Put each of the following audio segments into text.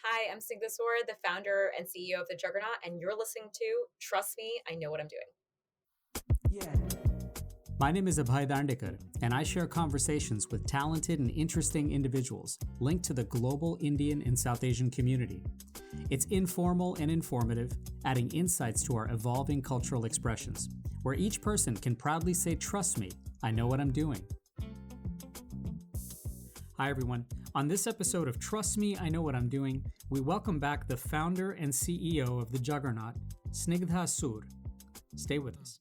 Hi, I'm Snigdha Sur, the founder and CEO of the Juggernaut, and you're listening to Trust Me, I Know What I'm Doing. Yeah. My name is Abhay, and I share conversations with talented and interesting individuals linked to the global Indian and South Asian community. It's informal and informative, adding insights to our evolving cultural expressions, where each person can proudly say, "Trust me, I know what I'm doing." Hi, everyone. On this episode of Trust Me, I Know What I'm Doing, we welcome back the founder and CEO of the Juggernaut, Snigdha Sur. Stay with us.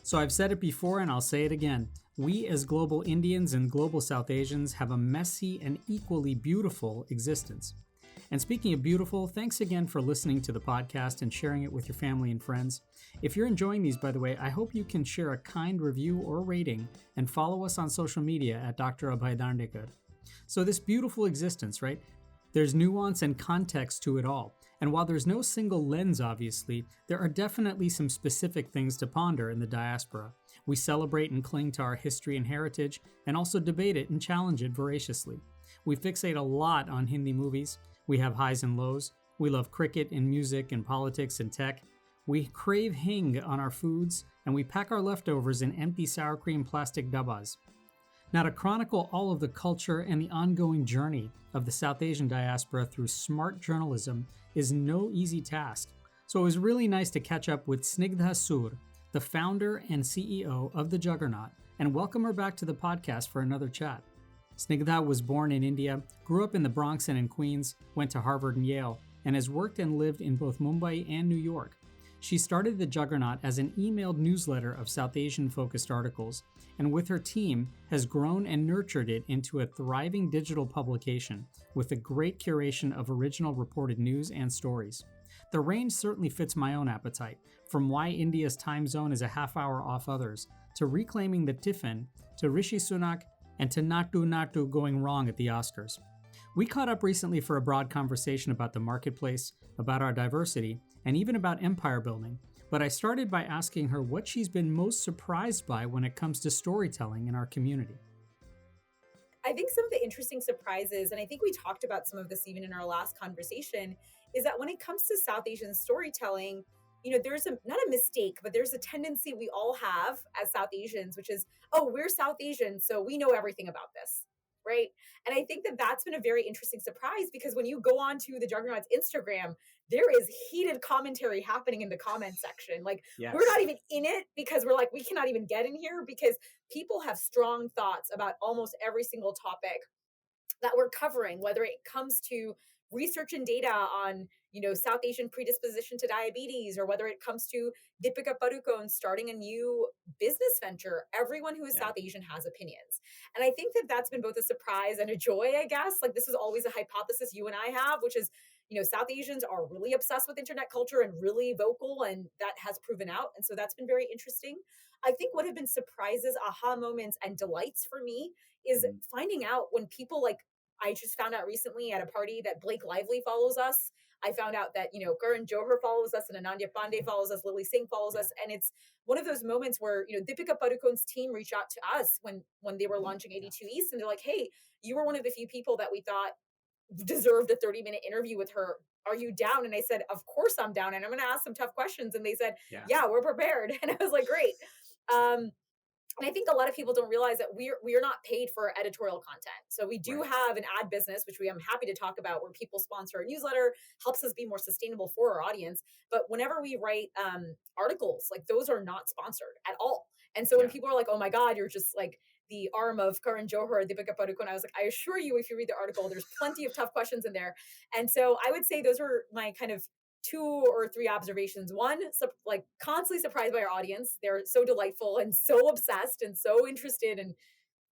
So I've said it before and I'll say it again. We as global Indians and global South Asians have a messy and equally beautiful existence. And speaking of beautiful, thanks again for listening to the podcast and sharing it with your family and friends. If you're enjoying these, by the way, I hope you can share a kind review or rating and follow us on social media at Dr. Abhay. So this beautiful existence, right? There's nuance and context to it all. And while there's no single lens, obviously, there are definitely some specific things to ponder in the diaspora. We celebrate and cling to our history and heritage, and also debate it and challenge it voraciously. We fixate a lot on Hindi movies. We have highs and lows. We love cricket and music and politics and tech. We crave hing on our foods, and we pack our leftovers in empty sour cream plastic dabbas. Now, to chronicle all of the culture and the ongoing journey of the South Asian diaspora through smart journalism is no easy task. So it was really nice to catch up with Snigdha Sur, the founder and CEO of the Juggernaut, and welcome her back to the podcast for another chat. Snigdha was born in India, grew up in the Bronx and in Queens, went to Harvard and Yale, and has worked and lived in both Mumbai and New York. She started the Juggernaut as an emailed newsletter of South Asian-focused articles, and with her team has grown and nurtured it into a thriving digital publication with a great curation of original reported news and stories. The range certainly fits my own appetite, from why India's time zone is a half hour off others, to reclaiming the tiffin, to Rishi Sunak, and to Natu going wrong at the Oscars. We caught up recently for a broad conversation about the marketplace, about our diversity, and even about empire building. But I started by asking her what she's been most surprised by when it comes to storytelling in our community. I think some of the interesting surprises, and I think we talked about some of this even in our last conversation, is that when it comes to South Asian storytelling, there's not a mistake, but there's a tendency we all have as South Asians, which is, oh, we're South Asian, so we know everything about this, right? And I think that that's been a very interesting surprise because when you go on to the Juggernaut's Instagram, there is heated commentary happening in the comment section. Like, yes. We're not even in it because we're like, we cannot even get in here because people have strong thoughts about almost every single topic that we're covering, whether it comes to research and data on, South Asian predisposition to diabetes, or whether it comes to Deepika Padukone starting a new business venture. Everyone who is South Asian has opinions. And I think that that's been both a surprise and a joy, I guess. Like, this is always a hypothesis you and I have, which is, South Asians are really obsessed with internet culture and really vocal, and that has proven out. And so that's been very interesting. I think what have been surprises, aha moments, and delights for me is finding out when people like, I just found out recently at a party that Blake Lively follows us. I found out that, Karan Johar follows us and Ananya Pandey follows us, Lily Singh follows us. And it's one of those moments where, Deepika Padukone's team reached out to us when they were launching 82 East. And they're like, hey, you were one of the few people that we thought deserved a 30-minute interview with her. Are you down? And I said, of course I'm down. And I'm going to ask some tough questions. And they said, yeah, we're prepared. And I was like, great. And I think a lot of people don't realize that we're not paid for editorial content. So we do have an ad business, which I'm happy to talk about, where people sponsor our newsletter, helps us be more sustainable for our audience. But whenever we write articles, like, those are not sponsored at all. And so when people are like, oh my God, you're just like the arm of Karan Johar, Deepika Padukone, I was like, I assure you, if you read the article, there's plenty of tough questions in there. And so I would say those are my kind of 2 or 3 observations. One, like, constantly surprised by our audience. They're so delightful and so obsessed and so interested and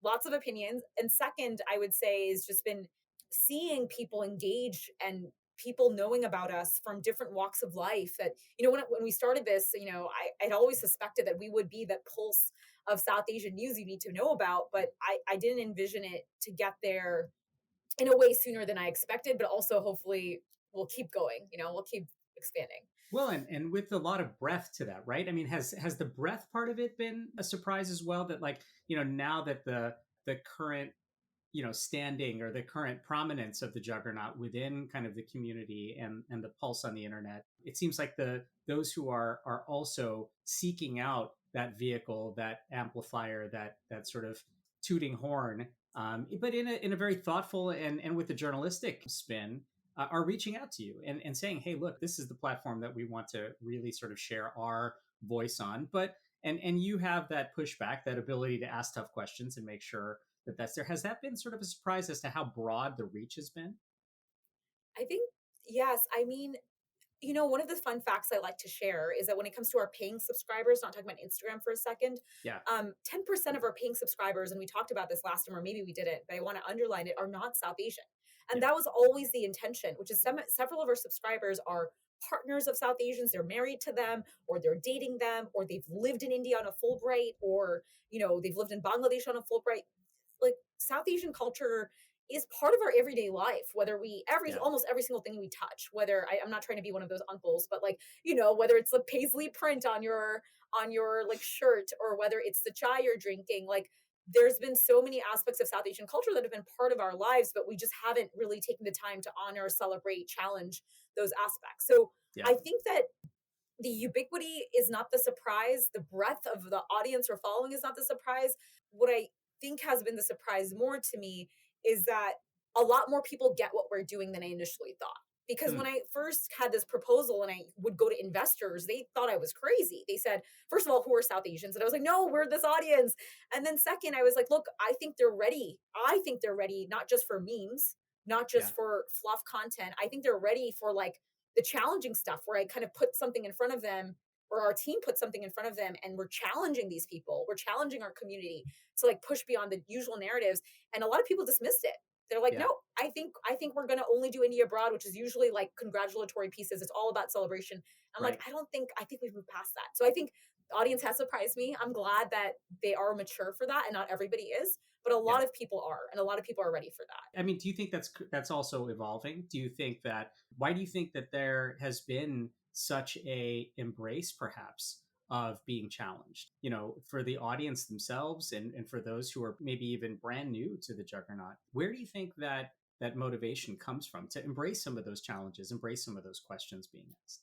lots of opinions. And second, I would say, is just been seeing people engage and people knowing about us from different walks of life. That, when we started this, I'd always suspected that we would be that pulse of South Asian news you need to know about, but I didn't envision it to get there in a way sooner than I expected, but also hopefully we'll keep going, we'll keep expanding. Well, and with a lot of breadth to that, right? I mean, has the breadth part of it been a surprise as well? That like, now that the current, standing or the current prominence of the Juggernaut within kind of the community and the pulse on the internet, it seems like those who are also seeking out that vehicle, that amplifier, that sort of tooting horn, but in a very thoughtful and with a journalistic spin, are reaching out to you and saying, hey, look, this is the platform that we want to really sort of share our voice on. But and you have that pushback, that ability to ask tough questions and make sure that's there. Has that been sort of a surprise as to how broad the reach has been? I think, yes. I mean, one of the fun facts I like to share is that when it comes to our paying subscribers, not talking about Instagram for a second, Yeah. 10% of our paying subscribers, and we talked about this last time, or maybe we didn't, but I want to underline it, are not South Asian. And Yeah. that was always the intention, which is several of our subscribers are partners of South Asians. They're married to them, or they're dating them, or they've lived in India on a Fulbright, or, they've lived in Bangladesh on a Fulbright. Like, South Asian culture is part of our everyday life, whether Yeah. almost every single thing we touch, whether I'm not trying to be one of those uncles, but like, whether it's the paisley print on your like shirt, or whether it's the chai you're drinking, like, there's been so many aspects of South Asian culture that have been part of our lives, but we just haven't really taken the time to honor, celebrate, challenge those aspects. So Yeah. I think that the ubiquity is not the surprise. The breadth of the audience or following is not the surprise. What I think has been the surprise more to me is that a lot more people get what we're doing than I initially thought. Because when Mm. I first had this proposal and I would go to investors, they thought I was crazy. They said, first of all, who are South Asians? And I was like, no, we're this audience. And then second, I was like, look, I think they're ready. I think they're ready, not just for memes, not Yeah. just for fluff content. I think they're ready for like the challenging stuff where I kind of put something in front of them, or our team put something in front of them, and we're challenging these people. We're challenging our community to like push beyond the usual narratives. And a lot of people dismissed it. They're like, Yeah. no, I think we're gonna only do India abroad, which is usually like congratulatory pieces. It's all about celebration. I'm like, Right. I think we've moved past that. So I think the audience has surprised me. I'm glad that they are mature for that, and not everybody is, but a Yeah. lot of people are, and a lot of people are ready for that. I mean, do you think that's also evolving? Do you think that why do you think that there has been such a embrace perhaps of being challenged, for the audience themselves and for those who are maybe even brand new to the Juggernaut? Where do you think that motivation comes from to embrace some of those challenges, embrace some of those questions being asked?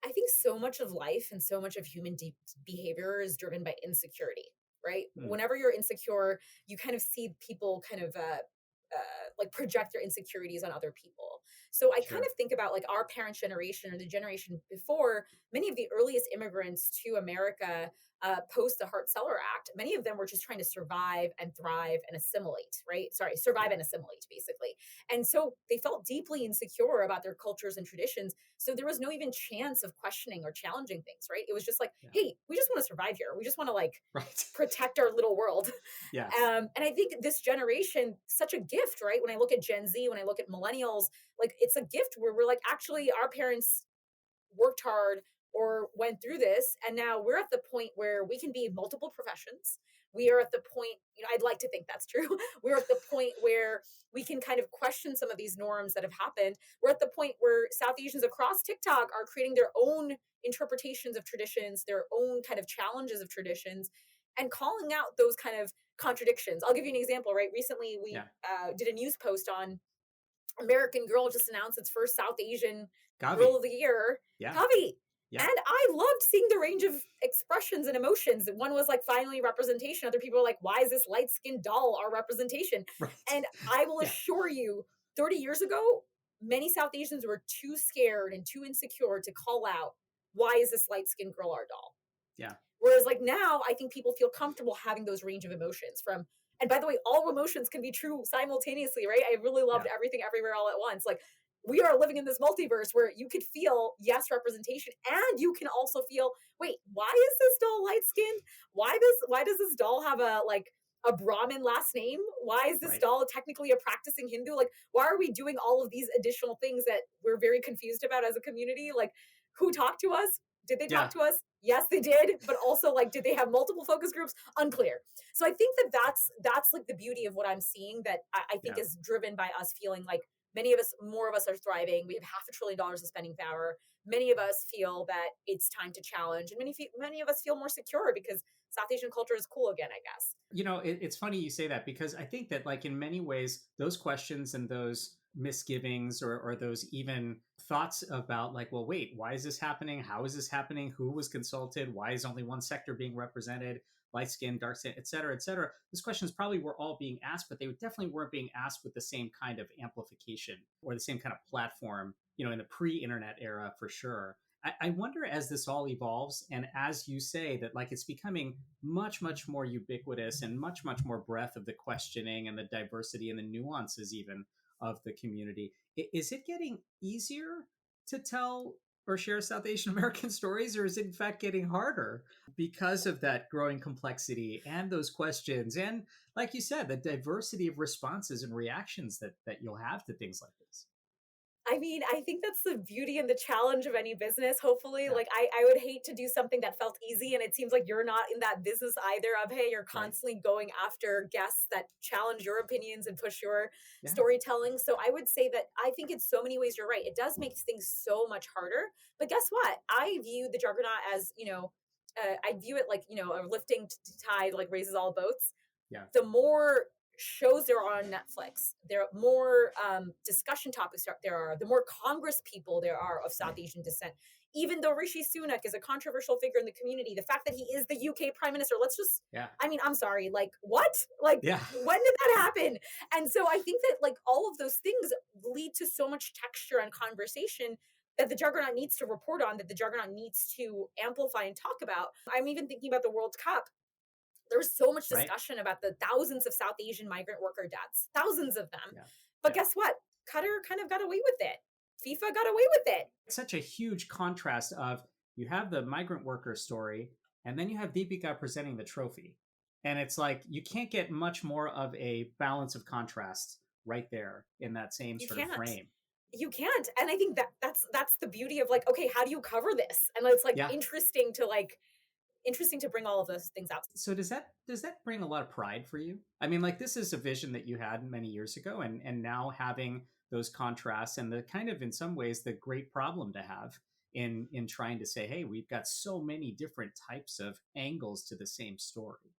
I think so much of life and so much of human behavior is driven by insecurity, right? Mm. Whenever you're insecure, you kind of see people kind of like project their insecurities on other people. So I kind Sure. of think about like our parents' generation or the generation before, many of the earliest immigrants to America post the Hart-Celler Act. Many of them were just trying to survive and thrive and assimilate, right? Sorry, survive Yeah. and assimilate, basically. And so they felt deeply insecure about their cultures and traditions, so there was no even chance of questioning or challenging things, right? It was just like, Yeah. hey, we just want to survive here. We just want to like Right. protect our little world. Yes. And I think this generation, such a gift, right? When I look at Gen Z, when I look at millennials, like, it's a gift where we're like, actually, our parents worked hard or went through this, and now we're at the point where we can be in multiple professions. We are at the point, I'd like to think that's true. We're at the point where we can kind of question some of these norms that have happened. We're at the point where South Asians across TikTok are creating their own interpretations of traditions, their own kind of challenges of traditions, and calling out those kind of contradictions. I'll give you an example, right? Recently, we Yeah. did a news post on American Girl just announced its first South Asian Girl Gavi. of the Year, Yeah. Kavi. Yeah. And I loved seeing the range of expressions and emotions. One was like, finally representation. Other people were like, why is this light skinned doll our representation? Right. And I will Yeah. assure you, 30 years ago, many South Asians were too scared and too insecure to call out, why is this light skinned girl our doll? Yeah. Whereas like now, I think people feel comfortable having those range of emotions from, and by the way, all emotions can be true simultaneously, right? I really loved Yeah. everything everywhere all at once. Like, we are living in this multiverse where you could feel yes representation, and you can also feel, wait, why is this doll light skinned? Why does this doll have a Brahmin last name? Why is this Right. doll technically a practicing Hindu? Like, why are we doing all of these additional things that we're very confused about as a community? Like, who talked to us? Did they talk Yeah. to us? Yes, they did. But also, like, did they have multiple focus groups? Unclear. So I think that that's like the beauty of what I'm seeing, that I think Yeah. is driven by us feeling like more of us are thriving. We have $500 billion of spending power. Many of us feel that it's time to challenge, and many of us feel more secure because South Asian culture is cool again, I guess. It's funny you say that, because I think that, like, in many ways, those questions and those misgivings, or those even thoughts about, like, well, wait, why is this happening? How is this happening? Who was consulted? Why is only one sector being represented? Light skin, dark skin, et cetera, et cetera. Those questions probably were all being asked, but they definitely weren't being asked with the same kind of amplification or the same kind of platform, in the pre-internet era, for sure. I wonder, as this all evolves, and as you say that, like, it's becoming much, much more ubiquitous, and much, much more breadth of the questioning and the diversity and the nuances even of the community. Is it getting easier to tell or share South Asian American stories, or is it in fact getting harder because of that growing complexity and those questions? And, like you said, the diversity of responses and reactions that you'll have to things like this. I mean, I think that's the beauty and the challenge of any business, hopefully. Yeah. Like, I would hate to do something that felt easy, and it seems like you're not in that business either, Abhay. You're Right. constantly going after guests that challenge your opinions and push your Yeah. storytelling. So I would say that I think in so many ways you're right. It does make things so much harder. But guess what? I view the Juggernaut as, I view it like, a lifting tide, like raises all boats. Yeah. The more shows there are on Netflix, there are more discussion topics there are, the more Congress people there are of South Asian descent. Even though Rishi Sunak is a controversial figure in the community, the fact that he is the UK Prime Minister, Yeah. I mean, I'm sorry, like, what? Like, Yeah. when did that happen? And so I think that, like, all of those things lead to so much texture and conversation that the Juggernaut needs to report on, that the Juggernaut needs to amplify and talk about. I'm even thinking about the World Cup. There was so much Right. discussion about the thousands of South Asian migrant worker deaths, thousands of them. Yeah. But Yeah. guess what? Qatar kind of got away with it. FIFA got away with it. It's such a huge contrast of, you have the migrant worker story, and then you have Deepika presenting the trophy. And it's like, you can't get much more of a balance of contrast right there in that same You sort of can't. frame. You can't. And I think that that's the beauty of, like, okay, how do you cover this? And it's like Yeah. interesting to bring all of those things out. So does that bring a lot of pride for you? I mean, like, this is a vision that you had many years ago, and now having those contrasts, and the kind of, in some ways, the great problem to have in trying to say, hey, we've got so many different types of angles to the same story.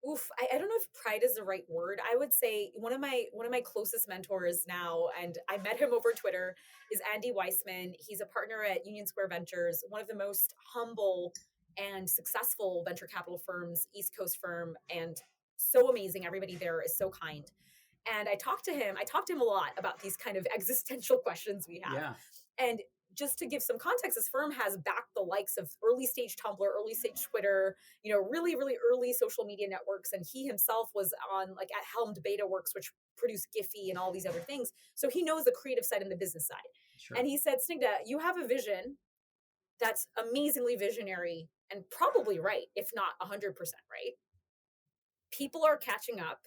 Oof, I don't know if pride is the right word. I would say one of my closest mentors now, and I met him over Twitter, is Andy Weissman. He's a partner at Union Square Ventures, one of the most humble and successful venture capital firms, East Coast firm, and so amazing. Everybody there is so kind. And I talked to him a lot about these kind of existential questions we have. Yeah. And just to give some context, this firm has backed the likes of early stage Tumblr, early stage Twitter, really, really early social media networks. And he himself was on, like, at helmed BetaWorks, which produced Giphy and all these other things. So he knows the creative side and the business side. Sure. And he said, Snigdha, you have a vision that's amazingly visionary and probably right, if not 100% right. People are catching up.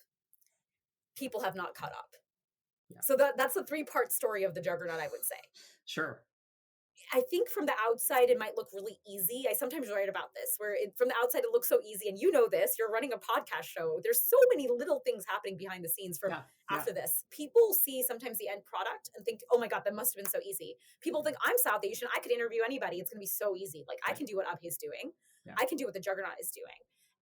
People have not caught up. Yeah. So that's a three-part story of the Juggernaut, I would say. Sure. I think from the outside, it might look really easy. I sometimes write about this, where from the outside, it looks so easy. And you know this, you're running a podcast show. There's so many little things happening behind the scenes from after this. People see sometimes the end product and think, oh my God, that must have been so easy. People think, I'm South Asian. I could interview anybody. It's going to be so easy. Like, I can do what Abhi is doing. Yeah. I can do what the Juggernaut is doing.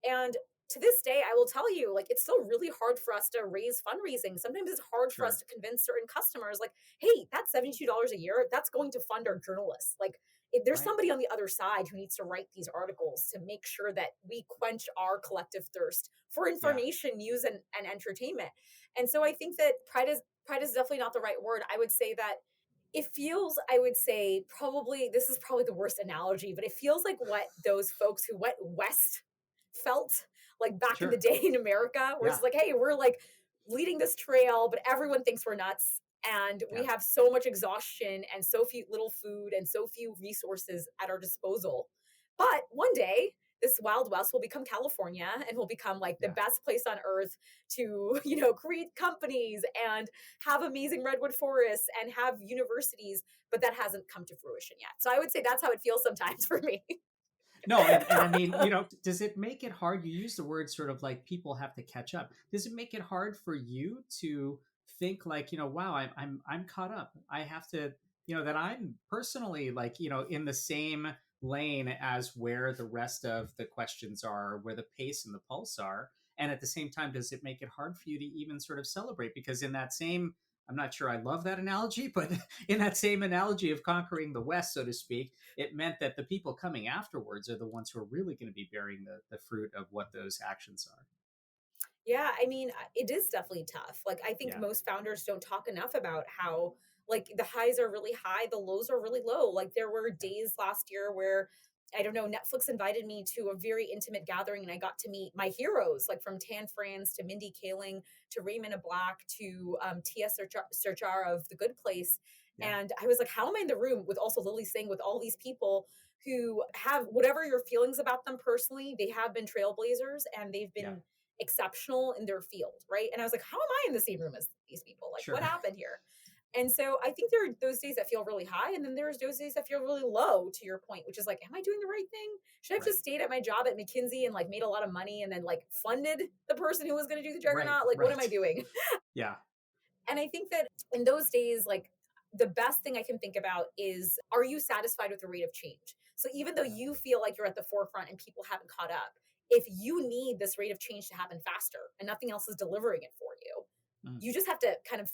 And to this day, I will tell you, like, it's still really hard for us to raise fundraising. Sometimes it's hard for us to convince certain customers, like, hey, that's $72 a year. That's going to fund our journalists. Like, if there's somebody on the other side who needs to write these articles to make sure that we quench our collective thirst for information, news, and entertainment. And so I think that pride is definitely not the right word. I would say that it feels, I would say, probably, this is probably the worst analogy, but it feels like what those folks who went west felt like back in the day in America, where it's like, hey, we're like leading this trail, but everyone thinks we're nuts. And we have so much exhaustion and so few little food and so few resources at our disposal. But one day, this Wild West will become California and will become like the best place on earth to, create companies and have amazing redwood forests and have universities. But that hasn't come to fruition yet. So I would say that's how it feels sometimes for me. No, and I mean, does it make it hard? You use the word sort of like people have to catch up. Does it make it hard for you to think like, wow, I'm caught up. I have to, that I'm personally like, in the same lane as where the rest of the questions are, where the pace and the pulse are. And at the same time, does it make it hard for you to even sort of celebrate? Because in that same, I'm not sure I love that analogy, but in that same analogy of conquering the West, so to speak, it meant that the people coming afterwards are the ones who are really going to be bearing the fruit of what those actions are. Yeah, I mean, it is definitely tough. Like, I think Yeah. most founders don't talk enough about how, like, the highs are really high, the lows are really low. Like, there were Yeah. days last year where, I don't know, Netflix invited me to a very intimate gathering and I got to meet my heroes, like from Tan France to Mindy Kaling to Raymond Black to Tia Serjar of The Good Place. Yeah. And I was like, how am I in the room with also Lily Singh, with all these people who have whatever your feelings about them personally, they have been trailblazers and they've Yeah. been exceptional in their field, right? And I was like, how am I in the same room as these people? Like, what Sure. happened here? And so I think there are those days that feel really high, and then there's those days that feel really low, to your point, which is like, am I doing the right thing? Should I have Right. just stayed at my job at McKinsey and like made a lot of money and then like funded the person who was going to do the Right. Juggernaut? Like, what am I Right. doing? Yeah. And I think that in those days, like the best thing I can think about is, are you satisfied with the rate of change? So even though Yeah. you feel like you're at the forefront and people haven't caught up, if you need this rate of change to happen faster and nothing else is delivering it for you, Mm. you just have to kind of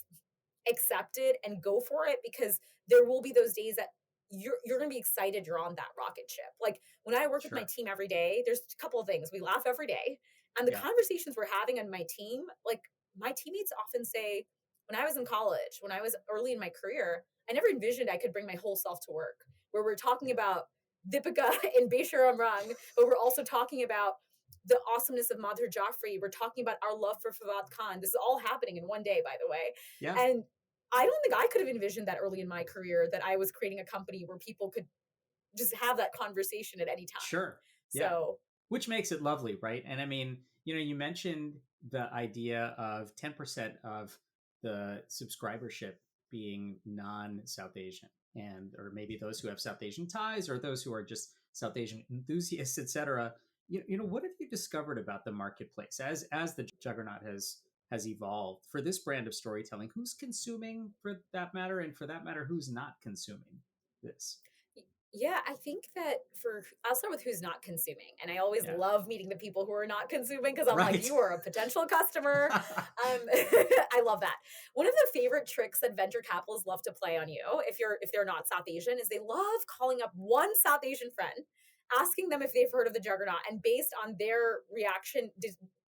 accept it and go for it, because there will be those days that you're going to be excited you're on that rocket ship. Like when I work with my Sure. team every day, there's a couple of things. We laugh every day, and the Yeah. conversations we're having on my team, like my teammates often say, when I was in college, when I was early in my career, I never envisioned I could bring my whole self to work. Where we're talking Yeah. about Deepika and Besharam Rang, but we're also talking about the awesomeness of Madhur Jaffrey. We're talking about our love for Fawad Khan. This is all happening in one day, by the way. Yeah. And I don't think I could have envisioned that early in my career, that I was creating a company where people could just have that conversation at any time. Sure. Yeah. So, Which makes it lovely, right? And I mean, you mentioned the idea of 10% of the subscribership being non-South Asian, and or maybe those who have South Asian ties or those who are just South Asian enthusiasts, etc. What have you discovered about the marketplace as the Juggernaut has evolved for this brand of storytelling? Who's consuming, for that matter, and for that matter, who's not consuming this? yeah, I think that I'll start with who's not consuming. And I always Yeah. love meeting the people who are not consuming, because I'm like, Right. you are a potential customer. I love that. One of the favorite tricks that venture capitalists love to play on you, if they're not South Asian, is they love calling up one South Asian friend, asking them if they've heard of the Juggernaut, and based on their reaction,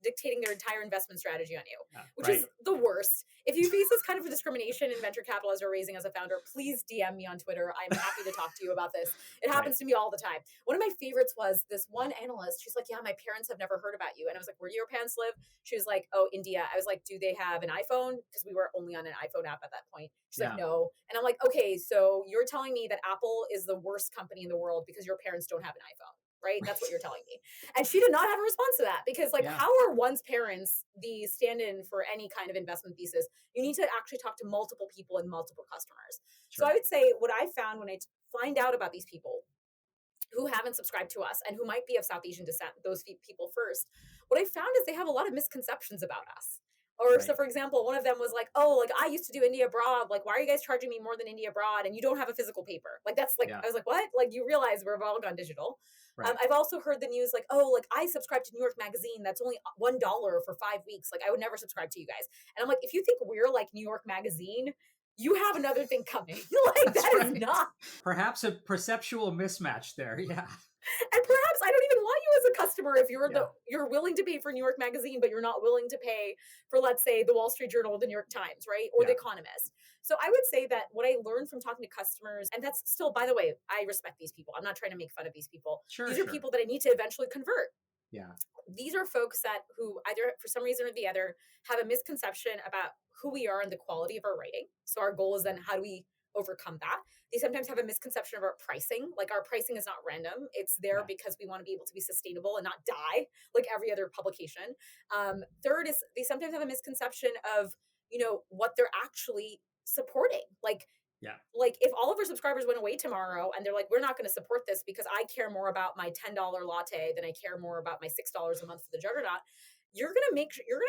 dictating their entire investment strategy on you, Yeah, which right. is the worst. If you face this kind of a discrimination in venture capital as you're raising as a founder, please DM me on Twitter. I'm happy to talk to you about this. It Right. happens to me all the time. One of my favorites was this one analyst. She's like, yeah, my parents have never heard about you. And I was like, where do your parents live? She was like, oh, India. I was like, do they have an iPhone? Because we were only on an iPhone app at that point. She's like, Yeah. no. And I'm like, okay, so you're telling me that Apple is the worst company in the world because your parents don't have an iPhone, right? That's what Right. you're telling me. And she did not have a response to that, because like, Yeah. how are one's parents the stand-in for any kind of investment thesis? You need to actually talk to multiple people and multiple customers. So I Sure. would say what I found when I find out about these people who haven't subscribed to us and who might be of South Asian descent, those people first, what I found is they have a lot of misconceptions about us. Or so, Right. for example, one of them was like, "Oh, like I used to do India abroad. Like, why are you guys charging me more than India abroad? And you don't have a physical paper." Like, that's like, Yeah. I was like, "What?" Like, you realize we've all gone digital. Right. I've also heard the news like, "Oh, like I subscribe to New York Magazine. That's only $1 for 5 weeks. Like, I would never subscribe to you guys." And I'm like, if you think we're like New York Magazine, you have another thing coming. Like, That's that is right. not. Perhaps a perceptual mismatch there. Yeah. And perhaps I don't even want you as a customer if Yeah. you're willing to pay for New York Magazine, but you're not willing to pay for, let's say, the Wall Street Journal, the New York Times, right? Or the Yeah. Economist. So I would say that what I learned from talking to customers, and that's still, by the way, I respect these people. I'm not trying to make fun of these people. Sure. These are Sure. people that I need to eventually convert. Yeah. These are folks that who either for some reason or the other have a misconception about who we are and the quality of our writing. So our goal is then, how do we overcome that? They sometimes have a misconception of our pricing. Like, our pricing is not random. It's there Yeah. because we want to be able to be sustainable and not die like every other publication. Third is they sometimes have a misconception of, what they're actually supporting. Yeah. Like if all of our subscribers went away tomorrow and they're like, we're not going to support this because I care more about my $10 latte than I care more about my $6 a month for the Juggernaut, you're gonna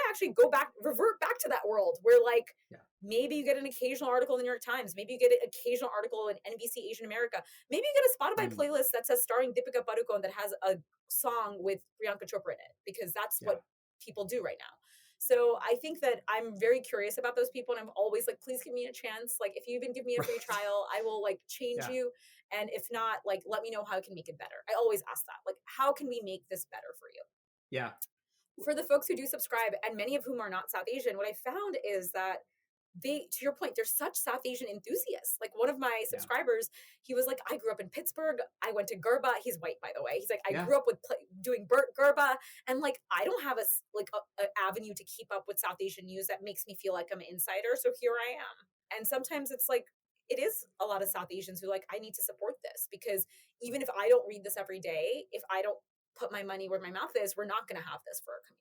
actually revert back to that world where like Yeah. maybe you get an occasional article in the New York Times, maybe you get an occasional article in NBC Asian America, maybe you get a Spotify Mm, playlist that says starring Deepika Padukone that has a song with Priyanka Chopra in it, because that's yeah. what people do right now. So I think that I'm very curious about those people, and I'm always like, please give me a chance. Like, if you even give me a free Right. trial, I will like change Yeah. you. And if not, like, let me know how I can make it better. I always ask that, like, how can we make this better for you? Yeah. For the folks who do subscribe, and many of whom are not South Asian, what I found is that to your point, they're such South Asian enthusiasts. Like one of my Yeah. subscribers, he was like, I grew up in Pittsburgh. I went to Gerba. He's white, by the way. He's like, I Yeah. grew up with doing Gerba. And like, I don't have a avenue to keep up with South Asian news that makes me feel like I'm an insider. So here I am. And sometimes it's like, it is a lot of South Asians who like, I need to support this, because even if I don't read this every day, if I don't put my money where my mouth is, we're not going to have this for our community.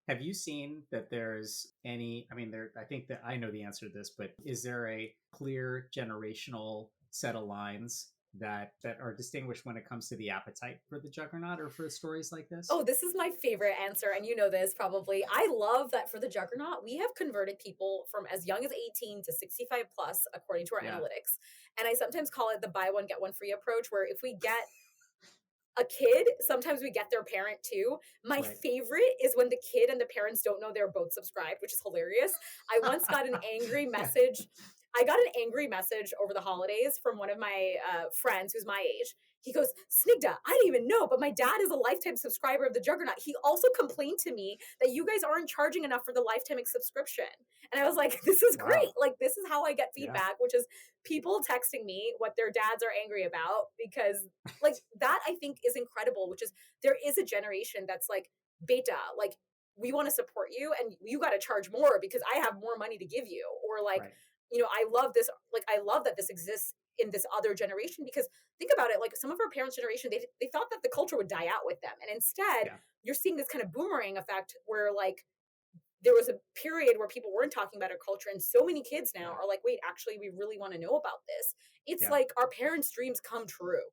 Have you seen that there's any, I mean, I think that I know the answer to this, but is there a clear generational set of lines that are distinguished when it comes to the appetite for the Juggernaut or for stories like this? Oh, this is my favorite answer, and you know this probably. I love that for the Juggernaut, we have converted people from as young as 18 to 65 plus, according to our Yeah. analytics. And I sometimes call it the buy one, get one free approach, where if we get a kid, sometimes we get their parent too. My Right. favorite is when the kid and the parents don't know they're both subscribed, which is hilarious. I once got an angry Yeah. message. I got an angry message over the holidays from one of my friends who's my age. He goes, Snigdha, I didn't even know, but my dad is a lifetime subscriber of the Juggernaut. He also complained to me that you guys aren't charging enough for the lifetime subscription. And I was like, this is great. Wow. Like, this is how I get Yeah. feedback, which is people texting me what their dads are angry about, because like that I think is incredible, which is there is a generation that's like, beta, like we want to support you and you got to charge more because I have more money to give you. Or like, Right. I love this, like I love that this exists in this other generation, because think about it, like some of our parents' generation, they thought that the culture would die out with them. And instead, Yeah. you're seeing this kind of boomerang effect where like there was a period where people weren't talking about our culture, and so many kids now Yeah. are like, wait, actually we really want to know about this. It's Yeah. like our parents' dreams come true.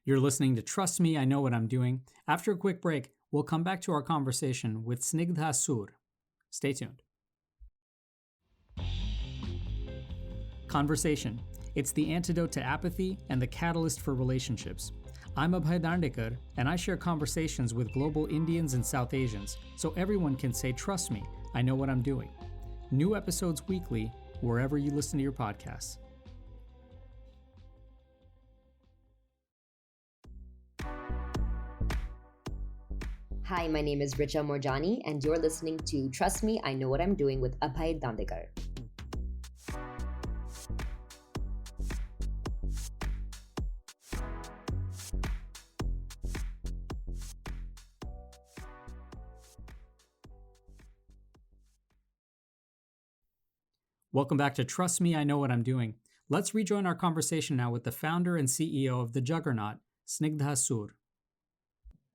You're listening to Trust Me, I Know What I'm Doing. After a quick break, we'll come back to our conversation with Snigdha Sur. Stay tuned. Conversation. It's the antidote to apathy and the catalyst for relationships. I'm Abhay Dandekar, and I share conversations with global Indians and South Asians, so everyone can say, trust me, I know what I'm doing. New episodes weekly, wherever you listen to your podcasts. Hi, my name is Richa Morjani, and you're listening to Trust Me, I Know What I'm Doing with Abhay Dandekar. Welcome back to Trust Me, I Know What I'm Doing. Let's rejoin our conversation now with the founder and CEO of the Juggernaut, Snigdha Sur.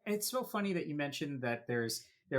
It's so funny that you mentioned that there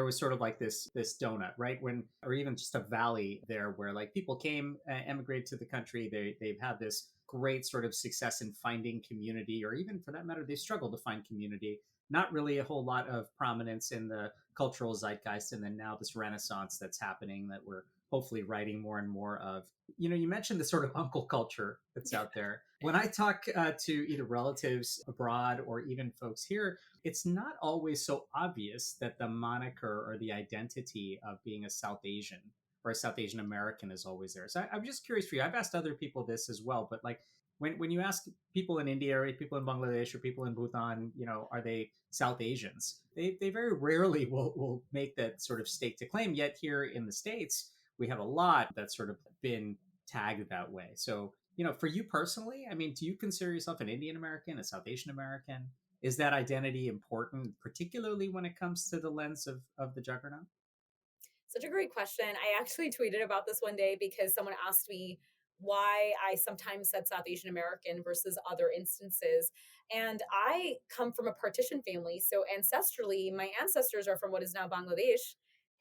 was sort of like this donut, right? Or even just a valley there where like people came, emigrated to the country. They've had this great sort of success in finding community, or even for that matter, they struggled to find community. Not really a whole lot of prominence in the cultural zeitgeist, and then now this renaissance that's happening that we're hopefully writing more and more of. You mentioned the sort of uncle culture that's out there. When I talk to either relatives abroad or even folks here, it's not always so obvious that the moniker or the identity of being a South Asian or a South Asian American is always there. So I'm just curious for you. I've asked other people this as well, but like when you ask people in India or people in Bangladesh or people in Bhutan, are they South Asians? They very rarely will make that sort of stake to claim. Yet here in the States, we have a lot that's sort of been tagged that way. So, for you personally, I mean, do you consider yourself an Indian American, a South Asian American? Is that identity important, particularly when it comes to the lens of the Juggernaut? Such a great question. I actually tweeted about this one day because someone asked me why I sometimes said South Asian American versus other instances. And I come from a partition family. So ancestrally, my ancestors are from what is now Bangladesh.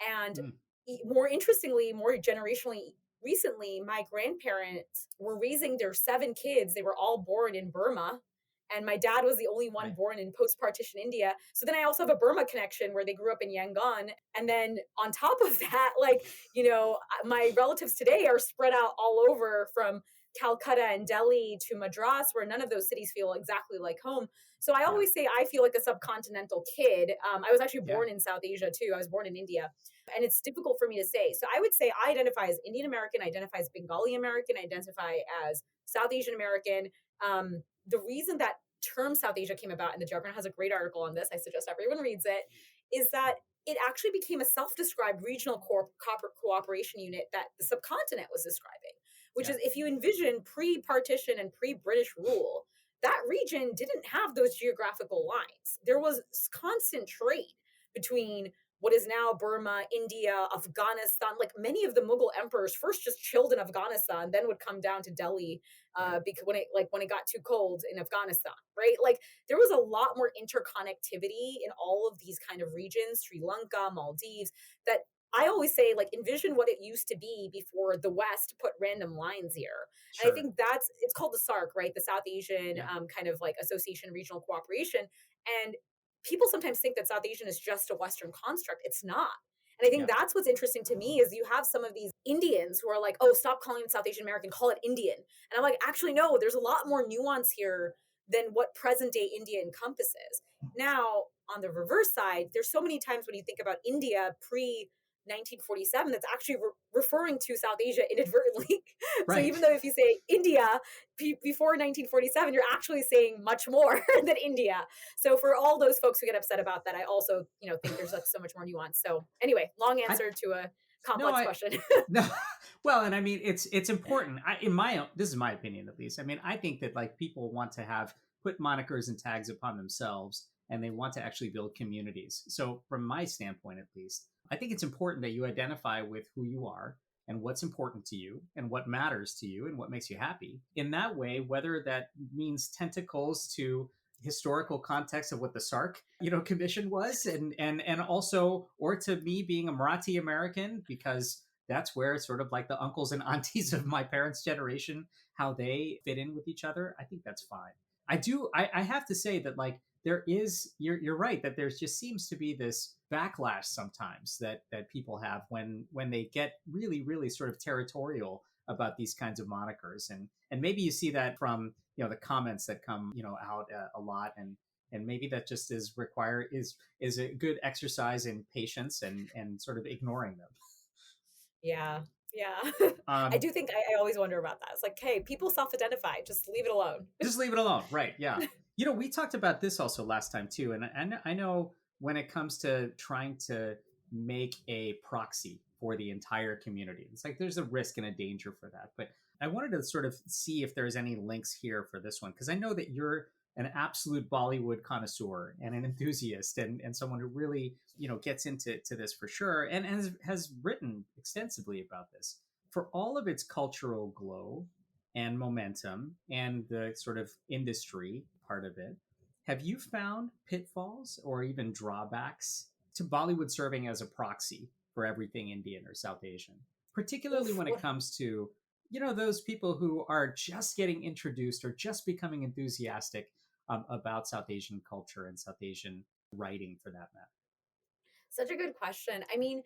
And Mm, more interestingly, more generationally, recently, my grandparents were raising their 7 kids. They were all born in Burma. And my dad was the only one Right. born in post-partition India. So then I also have a Burma connection where they grew up in Yangon. And then on top of that, like, my relatives today are spread out all over from Calcutta and Delhi to Madras, where none of those cities feel exactly like home. So I Yeah. always say I feel like a subcontinental kid. I was actually Yeah. born in South Asia too. I was born in India. And it's difficult for me to say. So I would say I identify as Indian American, I identify as Bengali American, I identify as South Asian American. The reason that term South Asia came about, and the Juggernaut has a great article on this, I suggest everyone reads it, is that it actually became a self-described regional cooperation unit that the subcontinent was describing, which Yeah. is if you envision pre-partition and pre-British rule, that region didn't have those geographical lines. There was constant trade between what is now Burma, India, Afghanistan. Like many of the Mughal emperors first just chilled in Afghanistan, then would come down to Delhi Right. because when it got too cold in Afghanistan, right? Like there was a lot more interconnectivity in all of these kind of regions, Sri Lanka, Maldives, that I always say, like, envision what it used to be before the West put random lines here. And I Sure. think it's called the SARC, right? The South Asian Yeah. kind of like Association of Regional Cooperation. And people sometimes think that South Asian is just a Western construct. It's not. And I think Yeah. that's what's interesting to me is you have some of these Indians who are like, oh, stop calling it South Asian American, call it Indian. And I'm like, actually, no, there's a lot more nuance here than what present day India encompasses. Now, on the reverse side, there's so many times when you think about India pre 1947 that's actually referring to South Asia inadvertently. So Right. even though if you say India before 1947, you're actually saying much more than India. So for all those folks who get upset about that, I also think there's like so much more nuance. So anyway, long I answer to a no, complex I question. no. Well, and I mean, it's important. In my this is my opinion at least. I mean, I think that like people want to have put monikers and tags upon themselves, and they want to actually build communities. So from my standpoint, at least, I think it's important that you identify with who you are and what's important to you and what matters to you and what makes you happy. In that way, whether that means tentacles to historical context of what the SARC, commission was, and also, or to me being a Marathi American, because that's where sort of like the uncles and aunties of my parents' generation, how they fit in with each other. I think that's fine. I have to say that like there is, you're right that there just seems to be this backlash sometimes that people have when they get really really sort of territorial about these kinds of monikers, and maybe you see that from the comments that come out a lot, and maybe that just is a good exercise in patience and sort of ignoring them. Yeah. Yeah. I um do think I always wonder about that. It's like, hey, people self-identify, just leave it alone. just leave it alone, right? Yeah. We talked about this also last time too, and I know when it comes to trying to make a proxy for the entire community, it's like there's a risk and a danger for that. But I wanted to sort of see if there's any links here for this one, because I know that you're an absolute Bollywood connoisseur and an enthusiast, and someone who really gets into this for sure, and has written extensively about this. For all of its cultural glow and momentum and the sort of industry part of it, have you found pitfalls or even drawbacks to Bollywood serving as a proxy for everything Indian or South Asian, particularly Oof, when it comes to those people who are just getting introduced or just becoming enthusiastic about South Asian culture and South Asian writing, for that matter? such a good question. I mean,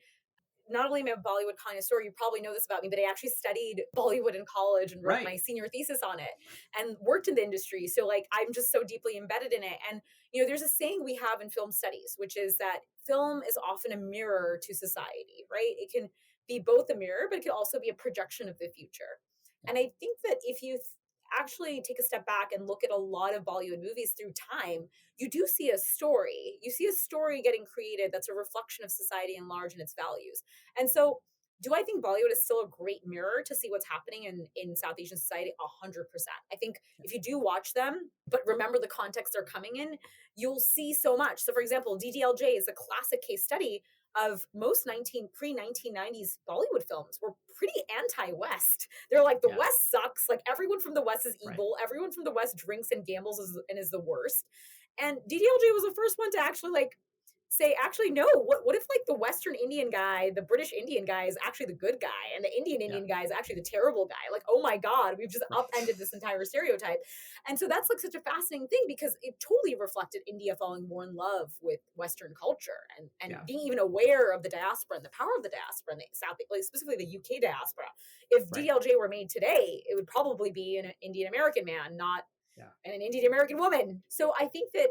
not only am I a Bollywood connoisseur, you probably know this about me, but I actually studied Bollywood in college and wrote Right. my senior thesis on it and worked in the industry. So like I'm just so deeply embedded in it. And there's a saying we have in film studies, which is that film is often a mirror to society, right? It can be both a mirror, but it can also be a projection of the future. Yeah. And I think that if you actually take a step back and look at a lot of Bollywood movies through time, you do see a story. You see a story getting created that's a reflection of society in large and its values. And so, do I think Bollywood is still a great mirror to see what's happening in South Asian society? 100%. I think if you do watch them, but remember the context they're coming in, you'll see so much. So, for example, DDLJ is a classic case study of most pre 1990s Bollywood films were pretty anti-West. They're like the Yeah. West sucks. Like everyone from the West is Right. evil. Everyone from the West drinks and gambles and is the worst. And DDLJ was the first one to actually like say, actually, no, what if like the Western Indian guy, the British Indian guy is actually the good guy and the Indian Yeah. Indian guy is actually the terrible guy? Like, oh my God, we've just Right. upended this entire stereotype. And so that's like such a fascinating thing because it totally reflected India falling more in love with Western culture and Yeah. being even aware of the diaspora and the power of the diaspora and the South, like specifically the UK diaspora. If Right. DLJ were made today, it would probably be an Indian American man, not Yeah. an Indian American woman. So I think that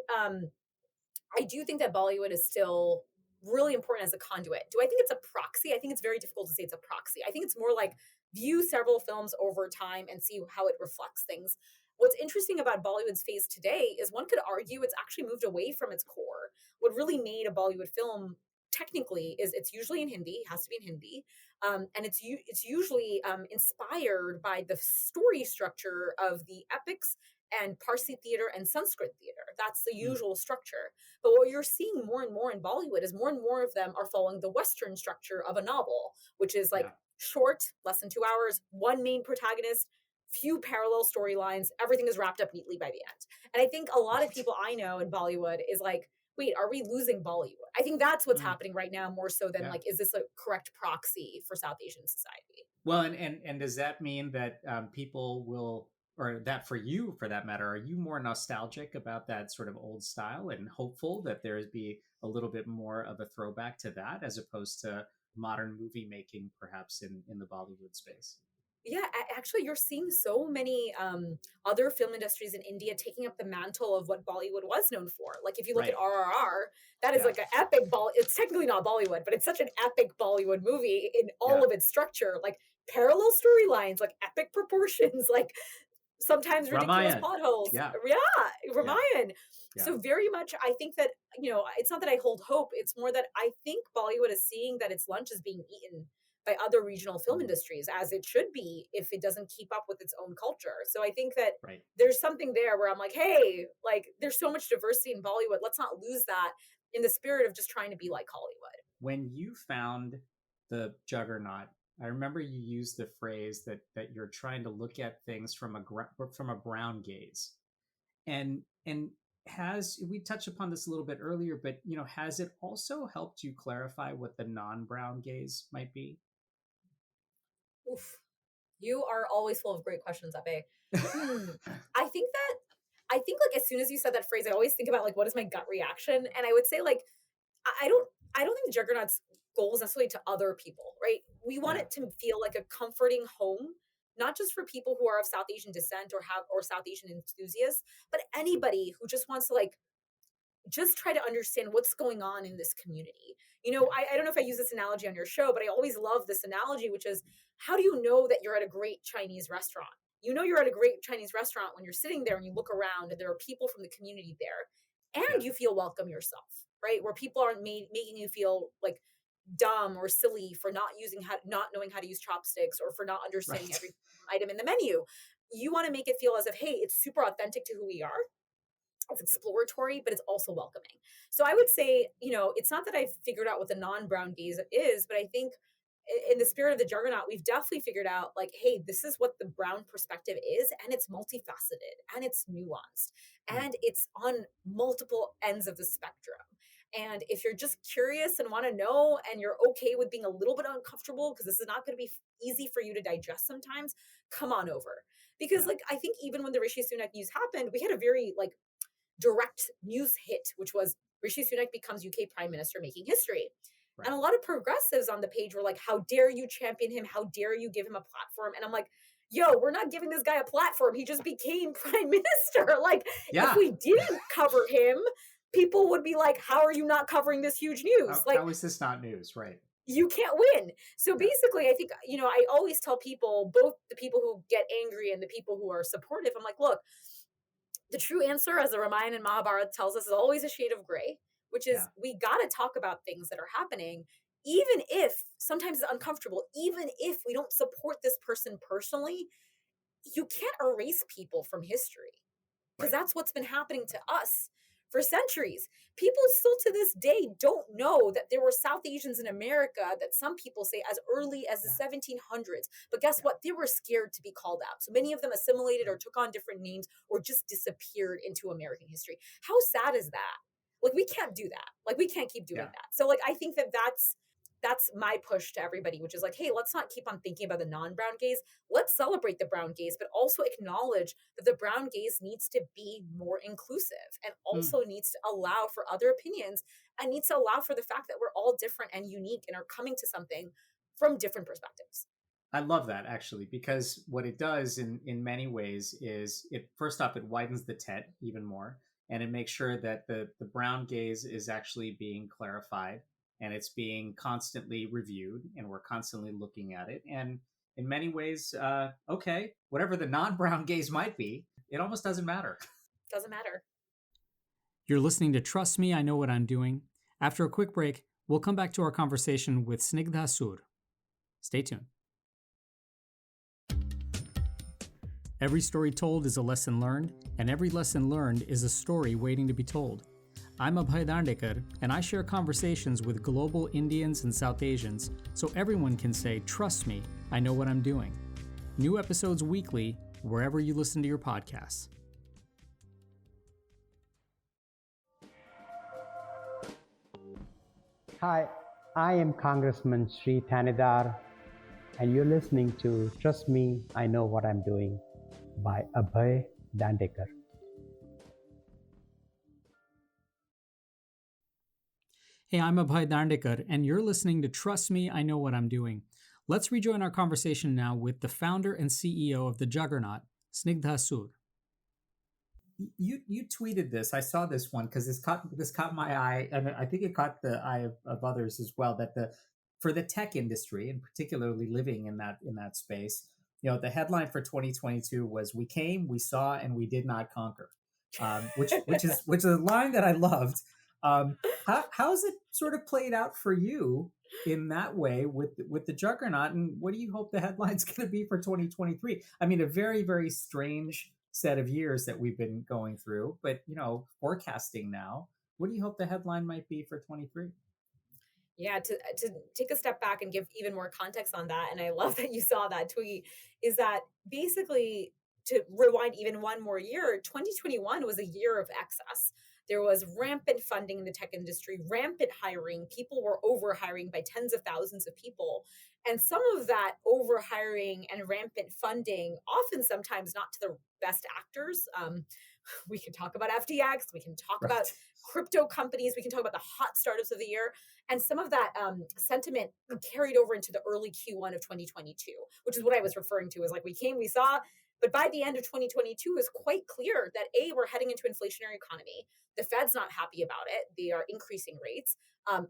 I do think that Bollywood is still really important as a conduit. Do I think it's a proxy? I think it's very difficult to say it's a proxy. I think it's more like view several films over time and see how it reflects things. What's interesting about Bollywood's phase today is one could argue it's actually moved away from its core. What really made a Bollywood film technically is it's usually in Hindi, it has to be in Hindi, and it's usually inspired by the story structure of the epics and Parsi theater and Sanskrit theater. That's the Mm. usual structure. But what you're seeing more and more in Bollywood is more and more of them are following the Western structure of a novel, which is like Yeah. short, less than 2 hours, one main protagonist, few parallel storylines, everything is wrapped up neatly by the end. And I think a lot of Right. people I know in Bollywood is like, wait, are we losing Bollywood? I think that's what's Mm. happening right now more so than Yeah. like, is this a correct proxy for South Asian society? Well, and does that mean that people will, or that for you, for that matter, are you more nostalgic about that sort of old style and hopeful that there's be a little bit more of a throwback to that as opposed to modern movie making, perhaps in the Bollywood space? Yeah, actually, you're seeing so many other film industries in India taking up the mantle of what Bollywood was known for. Like, if you look at Right. RRR, that is Yeah. like an epic ball. It's technically not Bollywood, but it's such an epic Bollywood movie in all Yeah. of its structure. Like parallel storylines, like epic proportions, like sometimes ridiculous Ramayan. plot holes. Yeah. Yeah, Yeah. Ramayan. Yeah. So very much, I think that it's not that I hold hope. It's more that I think Bollywood is seeing that its lunch is being eaten by other regional film Mm. industries, as it should be if it doesn't keep up with its own culture. So I think that Right. there's something there where I'm like, hey, like there's so much diversity in Bollywood. Let's not lose that in the spirit of just trying to be like Hollywood. When you found the Juggernaut, I remember you used the phrase that you're trying to look at things from from a brown gaze, and has we touched upon this a little bit earlier, but has it also helped you clarify what the non-brown gaze might be? Oof. You are always full of great questions, Abhay. Hmm. I think that like as soon as you said that phrase, I always think about like what is my gut reaction, and I would say like I don't think the Juggernaut's goal is necessarily to other people, right? We want Yeah. it to feel like a comforting home, not just for people who are of South Asian descent or South Asian enthusiasts, but anybody who just wants to like just try to understand what's going on in this community. Yeah. I don't know if I use this analogy on your show, but I always love this analogy, which is how do you know that you're at a great Chinese restaurant? You know you're at a great Chinese restaurant when you're sitting there and you look around and there are people from the community there Yeah. and you feel welcome yourself, right? Where people aren't making you feel like dumb or silly for not knowing how to use chopsticks or for not understanding Right. every item in the menu. You want to make it feel as if, hey, it's super authentic to who we are, it's exploratory, but it's also welcoming. So I would say, it's not that I've figured out what the non-brown gaze is, but I think in the spirit of the Juggernaut, we've definitely figured out like, hey, this is what the brown perspective is, and it's multifaceted and it's nuanced Mm. and it's on multiple ends of the spectrum. And if you're just curious and want to know and you're okay with being a little bit uncomfortable because this is not going to be easy for you to digest sometimes, come on over. Because Yeah. like I think even when the Rishi Sunak news happened, we had a very like direct news hit, which was Rishi Sunak becomes UK Prime Minister, making history. Right. And a lot of progressives on the page were like, how dare you champion him? How dare you give him a platform? And I'm like, yo, we're not giving this guy a platform. He just became prime minister. Like, Yeah. if we didn't cover him, people would be like, how are you not covering this huge news? Like, How is this not news? Right. you can't win. So Yeah. basically, I think, I always tell people, both the people who get angry and the people who are supportive, I'm like, look, the true answer, as the Ramayana and Mahabharata tells us, is always a shade of gray, which is Yeah. we got to talk about things that are happening, even if sometimes it's uncomfortable, even if we don't support this person personally. You can't erase people from history because Right. that's what's been happening to us for centuries. People still to this day don't know that there were South Asians in America that some people say as early as the Yeah. 1700s. But guess Yeah. what? They were scared to be called out. So many of them assimilated or took on different names or just disappeared into American history. How sad is that? Like, we can't do that. Like, we can't keep doing Yeah. that. So like, I think that that's my push to everybody, which is like, hey, let's not keep on thinking about the non-brown gaze. Let's celebrate the brown gaze, but also acknowledge that the brown gaze needs to be more inclusive and Mm. also needs to allow for other opinions and needs to allow for the fact that we're all different and unique and are coming to something from different perspectives. I love that actually, because what it does in many ways is it first off, it widens the tent even more, and it makes sure that the brown gaze is actually being clarified and it's being constantly reviewed and we're constantly looking at it. And in many ways, okay, whatever the non-brown gaze might be, it almost doesn't matter. Doesn't matter. You're listening to Trust Me, I Know What I'm Doing. After a quick break, we'll come back to our conversation with Snigdha Sur. Stay tuned. Every story told is a lesson learned, and every lesson learned is a story waiting to be told. I'm Abhay Dandekar, and I share conversations with global Indians and South Asians so everyone can say, trust me, I know what I'm doing. New episodes weekly, wherever you listen to your podcasts. Hi, I am Congressman Sri Thanedar, and you're listening to Trust Me, I Know What I'm Doing by Abhay Dandekar. Hey, I'm Abhay Dandekar, and you're listening to Trust Me, I Know What I'm Doing. Let's rejoin our conversation now with the founder and CEO of the Juggernaut, Snigdha Sur. You tweeted this. I saw this one because this caught my eye, and I think it caught the eye of others as well. That for the tech industry, and particularly living in that space, the headline for 2022 was "We came, we saw, and we did not conquer," which is a line that I loved. How's it sort of played out for you in that way with the Juggernaut, and what do you hope the headline's going to be for 2023? I mean, a very, very strange set of years that we've been going through, but forecasting now, what do you hope the headline might be for 23? Yeah, to take a step back and give even more context on that, and I love that you saw that tweet, is that basically, to rewind even one more year, 2021 was a year of excess. There was rampant funding in the tech industry, rampant hiring. People were over hiring by tens of thousands of people. And some of that over hiring and rampant funding, often sometimes not to the best actors. We can talk about FTX, we can talk about crypto companies, we can talk about the hot startups of the year. And some of that sentiment carried over into the early Q1 of 2022, which is what I was referring to as like, we came, we saw. But by the end of 2022, it was quite clear that we're heading into an inflationary economy. The Fed's not happy about it. They are increasing rates.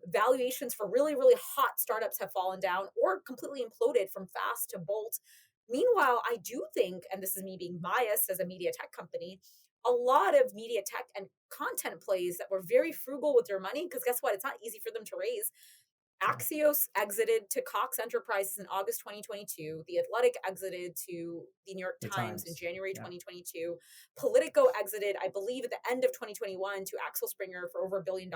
Valuations for really, really hot startups have fallen down or completely imploded from fast to bolt. Meanwhile, I do think, and this is me being biased as a media tech company, a lot of media tech and content plays that were very frugal with their money, because guess what? It's not easy for them to raise. Axios exited to Cox Enterprises in August 2022. The Athletic exited to the New York Times in January 2022. Politico exited, I believe, at the end of 2021 to Axel Springer for over $1 billion.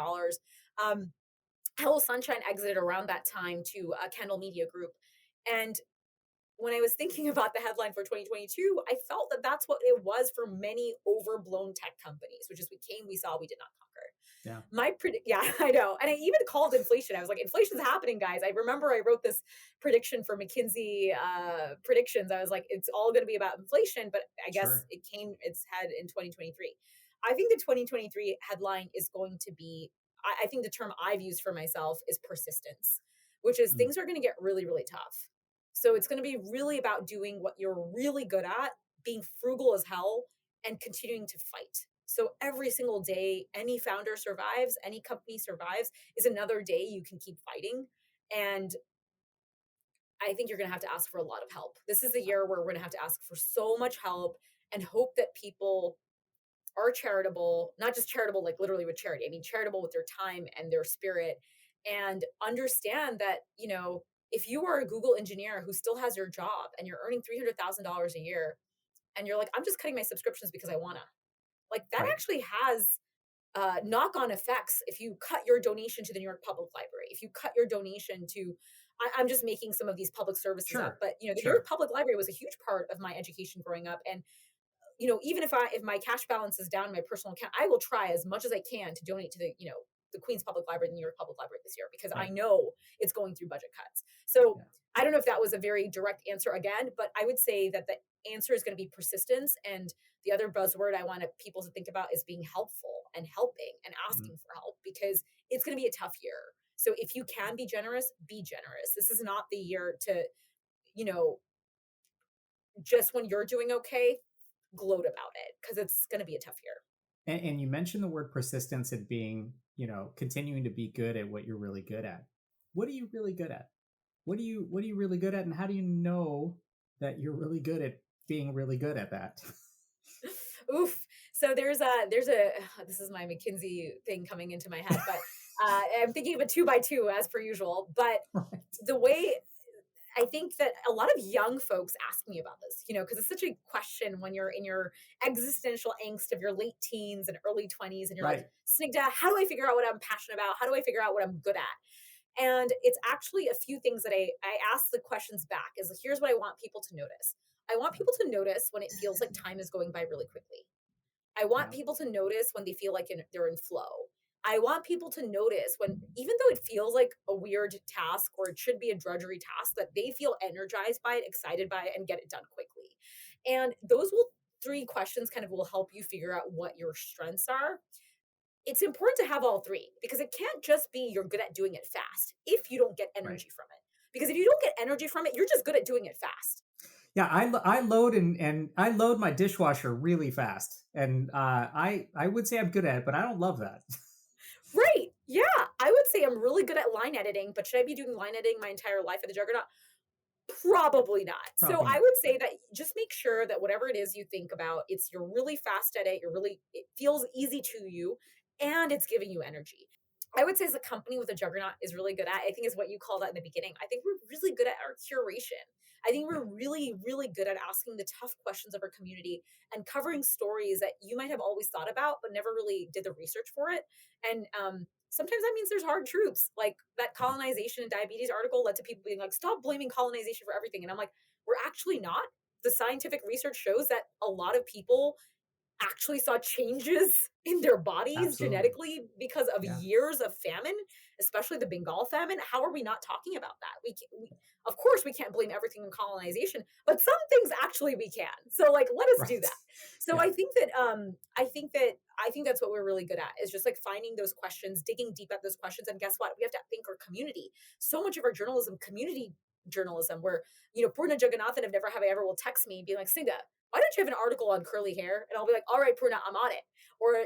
Hello Sunshine exited around that time to Kendall Media Group. And when I was thinking about the headline for 2022, I felt that that's what it was for many overblown tech companies, which is we came, we saw, we did not conquer. Yeah, I know. And I even called inflation. I was like, inflation's happening, guys. I remember I wrote this prediction for McKinsey predictions. I was like, it's all going to be about inflation, but I guess it came its head in 2023. I think the 2023 headline is going to be, I think the term I've used for myself is persistence, which is things are going to get really, really tough. So it's going to be really about doing what you're really good at, being frugal as hell, and continuing to fight. So every single day, any founder survives, any company survives, is another day you can keep fighting. And I think you're going to have to ask for a lot of help. This is the year where we're going to have to ask for so much help and hope that people are charitable, not just charitable, like literally with charity. I mean, charitable with their time and their spirit, and understand that, if you are a Google engineer who still has your job and you're earning $300,000 a year and you're like, I'm just cutting my subscriptions because I want to, like, that actually has knock-on effects. If you cut your donation to the New York Public Library, if you cut your donation to, I'm just making some of these public services up, but the New York Public Library was a huge part of my education growing up. And even if my cash balance is down in my personal account, I will try as much as I can to donate to the Queens Public Library, the New York Public Library this year, because I Right. know it's going through budget cuts. So Yeah. I don't know if that was a very direct answer again, but I would say that the answer is going to be persistence. And the other buzzword I want people to think about is being helpful and helping and Mhm. asking for help, because it's going to be a tough year. So if you can be generous, be generous. This is not the year to, you know, just when you're doing okay, gloat about it, because it's going to be a tough year. And you mentioned the word persistence and being, continuing to be good at what you're really good at. What are you really good at? What are you really good at, and how do you know that you're really good at being really good at that? Oof. So this is my McKinsey thing coming into my head, but I'm thinking of a 2x2 as per usual. But Right. the way I think that a lot of young folks ask me about this, because it's such a question when you're in your existential angst of your late teens and early 20s, and you're like, Right. Snigdha, how do I figure out what I'm passionate about? How do I figure out what I'm good at? And it's actually a few things that I ask the questions back is, here's what I want people to notice. I want people to notice when it feels like time is going by really quickly. I want Yeah. people to notice when they feel like they're in flow. I want people to notice when, even though it feels like a weird task or it should be a drudgery task, that they feel energized by it, excited by it, and get it done quickly. And those three questions kind of will help you figure out what your strengths are. It's important to have all three, because it can't just be you're good at doing it fast if you don't get Right. energy from it. Because if you don't get energy from it, you're just good at doing it fast. Yeah, I load and I load my dishwasher really fast, and I would say I'm good at it, but I don't love that. Right. Yeah. I would say I'm really good at line editing, but should I be doing line editing my entire life at the Juggernaut? Probably not. So Probably I not. would say Right. that just make sure that whatever it is you think about, you're really fast at it, it feels easy to you, and it's giving you energy. I would say as a company with a Juggernaut is really good at, I think is what you called out in the beginning. I think we're really good at our curation. I think we're Yeah. really, really good at asking the tough questions of our community and covering stories that you might have always thought about, but never really did the research for it. And sometimes that means there's hard truths, like that colonization and diabetes article led to people being like, stop blaming colonization for everything. And I'm like, we're actually not. The scientific research shows that a lot of people actually saw changes in their bodies Absolutely. genetically because of Yeah. years of famine, especially the Bengal famine. How are we not talking about that? Of course, we can't blame everything on colonization, but some things actually we can. So, like, let us do Right. that. So, Yeah. I think that's what we're really good at, is just like finding those questions, digging deep at those questions. And guess what? We have to think our community. So much of our journalism, community journalism, where Purna Jagannathan of Never Have I Ever will text me, being like, Singha, why don't you have an article on curly hair? And I'll be like, all right, Purna, I'm on it. Or,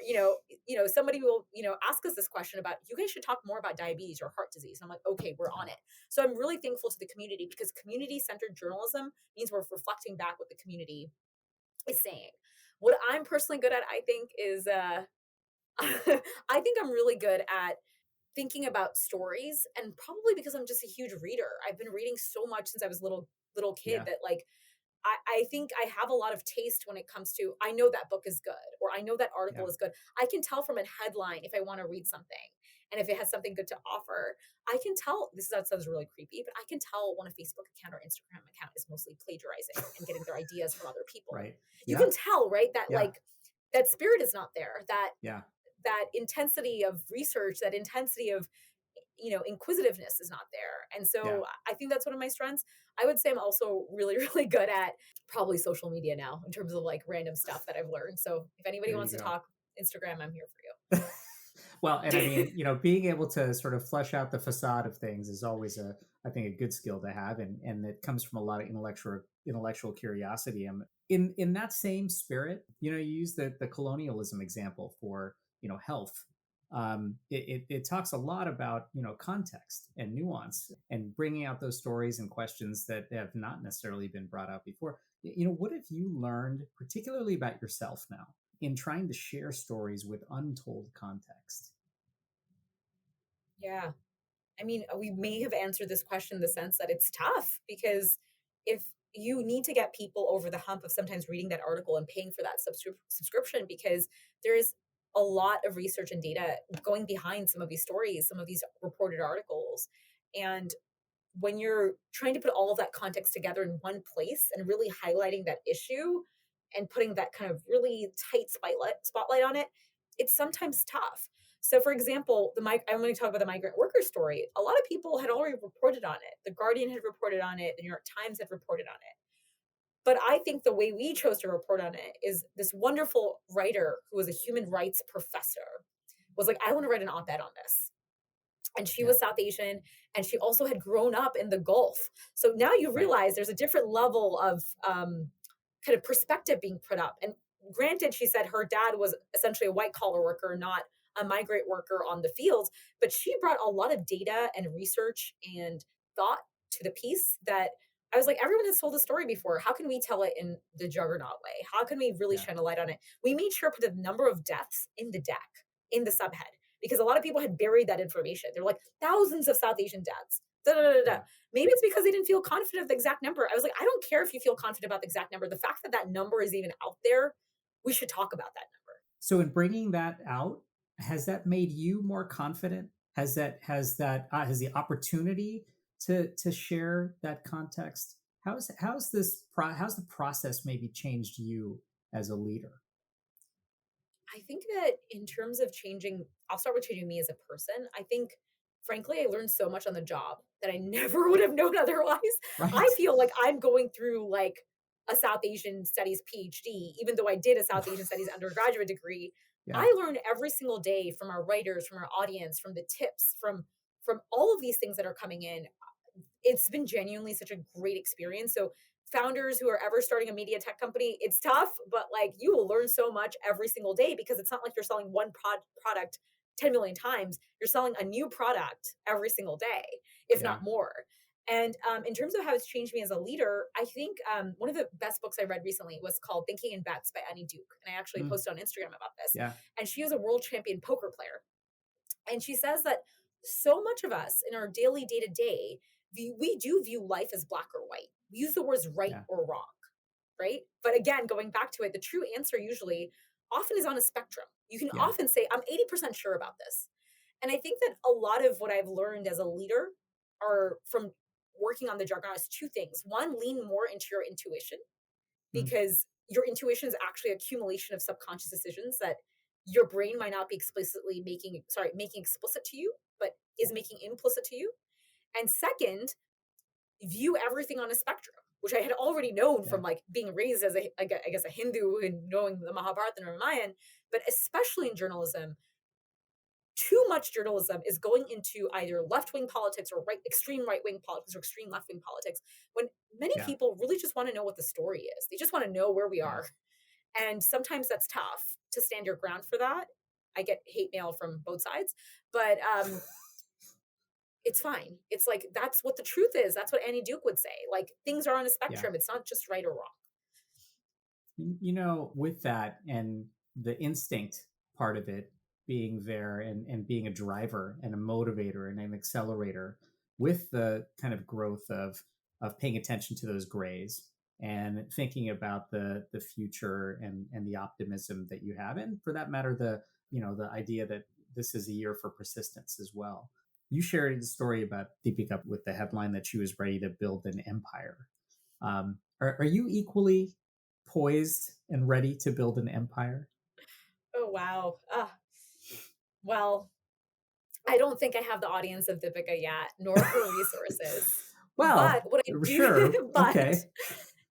somebody will, ask us this question about, you guys should talk more about diabetes or heart disease. And I'm like, okay, we're on it. So I'm really thankful to the community, because community-centered journalism means we're reflecting back what the community is saying. What I'm personally good at, I think, is I think I'm really good at thinking about stories, and probably because I'm just a huge reader. I've been reading so much since I was little kid Yeah. that, like, I think I have a lot of taste when it comes to, I know that book is good, or I know that article Yeah. is good. I can tell from a headline if I want to read something, and if it has something good to offer. I can tell, that sounds really creepy, but I can tell when a Facebook account or Instagram account is mostly plagiarizing and getting their ideas from other people. Right. You Yeah. can tell, right? That, Yeah. like, that spirit is not there. Yeah. That intensity of research, that intensity of inquisitiveness is not there. And Yeah. so I think that's one of my strengths. I would say I'm also really, really good at probably social media now, in terms of like random stuff that I've learned. So if anybody There wants you to go. talk Instagram, I'm here Well, and I for mean, you. being able to sort of flesh out the facade of things is always I think, a good skill to have, and it comes from a lot of intellectual curiosity. In that same spirit, you use the colonialism example for health. It talks a lot about context and nuance, and bringing out those stories and questions that have not necessarily been brought out before. What have you learned, particularly about yourself now, in trying to share stories with untold context? Yeah. I mean, we may have answered this question in the sense that it's tough, because if you need to get people over the hump of sometimes reading that article and paying for that subscription, because there is a lot of research and data going behind some of these stories, some of these reported articles. And when you're trying to put all of that context together in one place and really highlighting that issue, and putting that kind of really tight spotlight on it, it's sometimes tough. So, for example, I'm going to talk about the migrant worker story. A lot of people had already reported on it. The Guardian had reported on it. The New York Times had reported on it. But I think the way we chose to report on it is this wonderful writer who was a human rights professor was like, I want to write an op-ed on this. And she was South Asian, and she also had grown up in the Gulf. So now you realize there's a different level of kind of perspective being put up. And granted, she said her dad was essentially a white collar worker, not a migrant worker on the fields, but she brought a lot of data and research and thought to the piece that I was like, everyone has told the story before. How can we tell it in the Juggernaut way? How can we really shine a light on it? We made sure to put the number of deaths in the deck, in the subhead, because a lot of people had buried that information. They're like, thousands of South Asian deaths. Da, da, da, da. Maybe it's because they didn't feel confident of the exact number. I was like, I don't care if you feel confident about the exact number. The fact that that number is even out there, we should talk about that number. So in bringing that out, has that made you more confident? Has the opportunity to share that context? How's the process maybe changed you as a leader? I think that in terms of changing, I'll start with changing me as a person. I think, frankly, I learned so much on the job that I never would have known otherwise. Right. I feel like I'm going through like a South Asian Studies PhD, even though I did a South Asian Studies undergraduate degree. I learn every single day from our writers, from our audience, from the tips, from all of these things that are coming in. It's been genuinely such a great experience. So founders who are ever starting a media tech company, it's tough, but like you will learn so much every single day because it's not like you're selling one product 10 million times. You're selling a new product every single day, if not more. And in terms of how it's changed me as a leader, I think one of the best books I read recently was called Thinking in Bets by Annie Duke. And I actually posted on Instagram about this. And she is a world champion poker player. And she says that so much of us in our daily day-to-day, we do view life as black or white. We use the words right or wrong, right? But again, going back to it, the true answer usually often is on a spectrum. You can often say, I'm 80% sure about this. And I think that a lot of what I've learned as a leader are from working on the Juggernaut is two things. One, lean more into your intuition, because your intuition is actually accumulation of subconscious decisions that your brain might not be making explicit to you, but is making implicit to you. And second, view everything on a spectrum, which I had already known from like being raised as I guess a Hindu and knowing the Mahabharata and Ramayana, but especially in journalism, too much journalism is going into either left-wing politics or extreme right-wing politics or extreme left-wing politics, when many people really just want to know what the story is. They just want to know where we are. And sometimes that's tough to stand your ground for that. I get hate mail from both sides, but it's fine. It's like, that's what the truth is. That's what Annie Duke would say. Like, things are on a spectrum. It's not just right or wrong. You know, with that and the instinct part of it being there and being a driver and a motivator and an accelerator, with the kind of growth of paying attention to those grays and thinking about the future and the optimism that you have, and for that matter, the idea that this is a year for persistence as well. You shared a story about Deepika with the headline that she was ready to build an empire. Are you equally poised and ready to build an empire? Oh, wow. Well, I don't think I have the audience of Deepika yet, nor her resources. Well, but what I do, sure. Okay.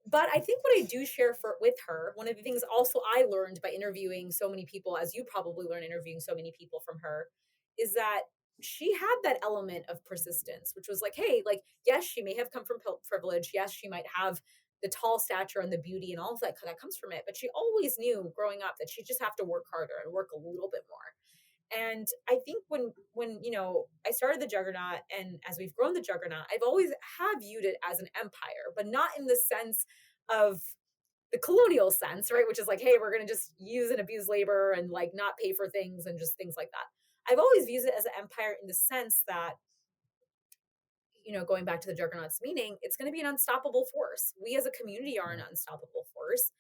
But I think what I do share with her, one of the things also I learned by interviewing so many people, as you probably learn interviewing so many people from her, is that she had that element of persistence, which was like, hey, like, yes, she may have come from privilege. Yes, she might have the tall stature and the beauty and all of that comes from it. But she always knew growing up that she just have to work harder and work a little bit more. And I think when I started the Juggernaut, and as we've grown the Juggernaut, I've always have viewed it as an empire, but not in the sense of the colonial sense, right? Which is like, hey, we're going to just use and abuse labor and like not pay for things and just things like that. I've always viewed it as an empire in the sense that, going back to the Juggernaut's meaning, it's going to be an unstoppable force. We as a community are an unstoppable force.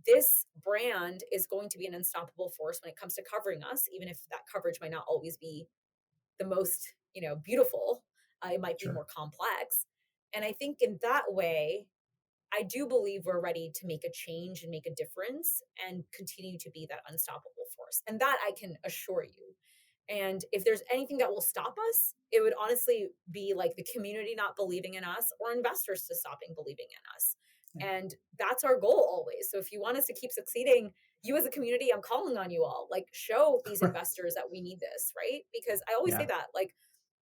This brand is going to be an unstoppable force when it comes to covering us, even if that coverage might not always be the most, beautiful. It might be more complex. And I think in that way, I do believe we're ready to make a change and make a difference and continue to be that unstoppable force. And that I can assure you. And if there's anything that will stop us, it would honestly be like the community not believing in us or investors to stopping believing in us. And that's our goal always. So if you want us to keep succeeding, you as a community, I'm calling on you all, like show these investors that we need this, right? Because I always say that, like,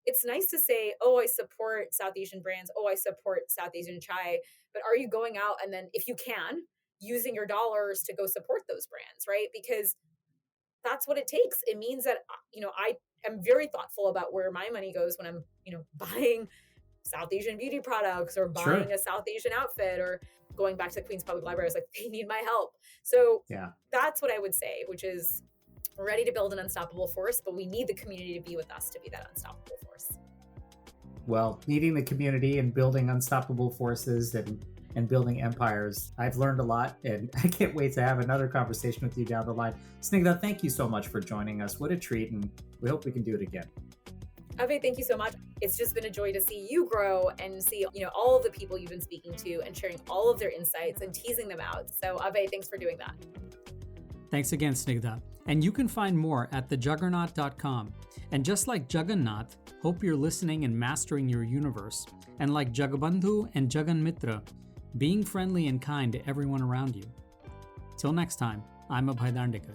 it's nice to say, oh, I support South Asian brands. Oh, I support South Asian chai. But are you going out and then, if you can, using your dollars to go support those brands, right? Because that's what it takes. It means that, I am very thoughtful about where my money goes when I'm, buying South Asian beauty products or buying a South Asian outfit or going back to the Queens Public Library. I was like, they need my help. So that's what I would say, which is we're ready to build an unstoppable force, but we need the community to be with us to be that unstoppable force. Well, needing the community and building unstoppable forces and building empires. I've learned a lot, and I can't wait to have another conversation with you down the line. Snigdha, thank you so much for joining us. What a treat, and we hope we can do it again. Abhay, thank you so much. It's just been a joy to see you grow and see, all of the people you've been speaking to and sharing all of their insights and teasing them out. So Abhay, thanks for doing that. Thanks again, Snigdha. And you can find more at thejuggernaut.com. And just like Juggernaut, hope you're listening and mastering your universe. And like Jagabandhu and Jaganmitra, being friendly and kind to everyone around you. Till next time, I'm Abhay Dandekar.